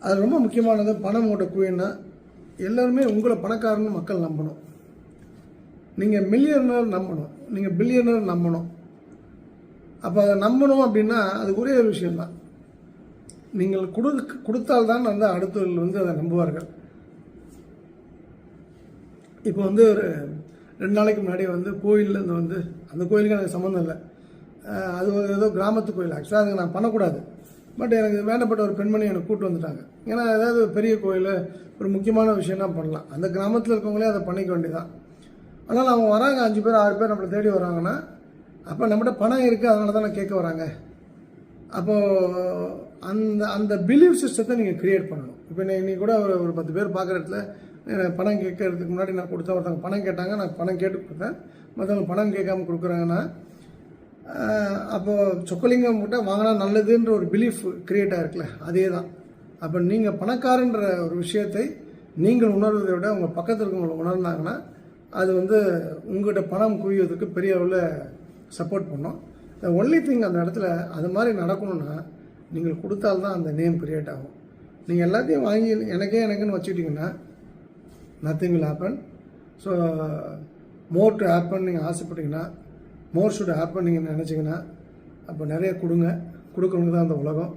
அது ரொம்ப முக்கியமானது. பணம் உங்கள்கிட்ட குவியன்னா எல்லாருமே உங்களை பணக்காரன்னு மக்கள் நம்பணும். நீங்கள் மில்லியனர் நம்பணும், நீங்கள் பில்லியனர் நம்பணும். அப்போ அதை நம்பணும் அப்படின்னா அது ஒரே ஒரு விஷயந்தான். நீங்கள் கொடுத்தால்தான் அடுத்தவர்கள் அதை நம்புவார்கள். இப்போ ஒரு 2 நாளைக்கு முன்னாடி கோயிலேருந்து அந்த கோயிலுக்கு எனக்கு சம்மந்தம் இல்லை. அது ஏதோ கிராமத்து கோயில். ஆக்சுவலாக அதுக்கு நான் பண்ணக்கூடாது. பட் எனக்கு வேண்டப்பட்ட ஒரு பெண்மணி எனக்கு கூப்பிட்டு வந்துட்டாங்க. ஏன்னா ஏதாவது பெரிய கோயில் ஒரு முக்கியமான விஷயம்னா பண்ணலாம். அந்த கிராமத்தில் இருக்கவங்களே அதை பண்ணிக்க வேண்டியதான். ஆனால் அவங்க வராங்க 5 பேர் 6 பேர் நம்மளை தேடி வராங்கன்னா அப்போ நம்மகிட்ட பணம் இருக்குது, அதனால தான் நான் கேட்க வராங்க. அப்போது அந்த பிலீவ் சிஸ்டத்தை நீங்கள் க்ரியேட் பண்ணணும். இப்போ இன்னைக்கு கூட ஒரு 10 பேர் பார்க்குற இடத்துல பணம் கேட்கறதுக்கு முன்னாடி நான் கொடுத்தா ஒருத்தவங்க பணம் கேட்டாங்க, நான் பணம் கேட்டு கொடுத்தேன். மற்றவங்க பணம் கேட்காம கொடுக்குறாங்கன்னா அப்போது சொக்கலிங்கம் கிட்ட வாங்கினா நல்லதுன்ற ஒரு பிலீஃப் க்ரியேட் ஆகிருக்குல்ல, அதே தான். அப்போ நீங்கள் பணக்காரன்ற ஒரு விஷயத்தை நீங்கள் உணர்வதை விட உங்கள் பக்கத்தில் இருக்கவங்களை உணர்ந்தாங்கன்னா அது உங்கள்கிட்ட பணம் குவிவதற்கு பெரிய அளவில் சப்போர்ட் பண்ணும். த ஒன்லி திங் அந்த இடத்துல அது மாதிரி நடக்கணும்னா நீங்கள் கொடுத்தால்தான் அந்த நேம் க்ரியேட் ஆகும். நீங்கள் எல்லாத்தையும் வாங்கி எனக்குன்னு வச்சுக்கிட்டிங்கன்னா nothing will happen. So more to happen நீங்கள் ஆசைப்பட்டீங்கன்னா, மோர் ஷுட் ஹேப்பன் நீங்கள் நினச்சிங்கன்னா அப்போ நிறைய கொடுங்க. கொடுக்கறவங்க தான் அந்த உலகம்.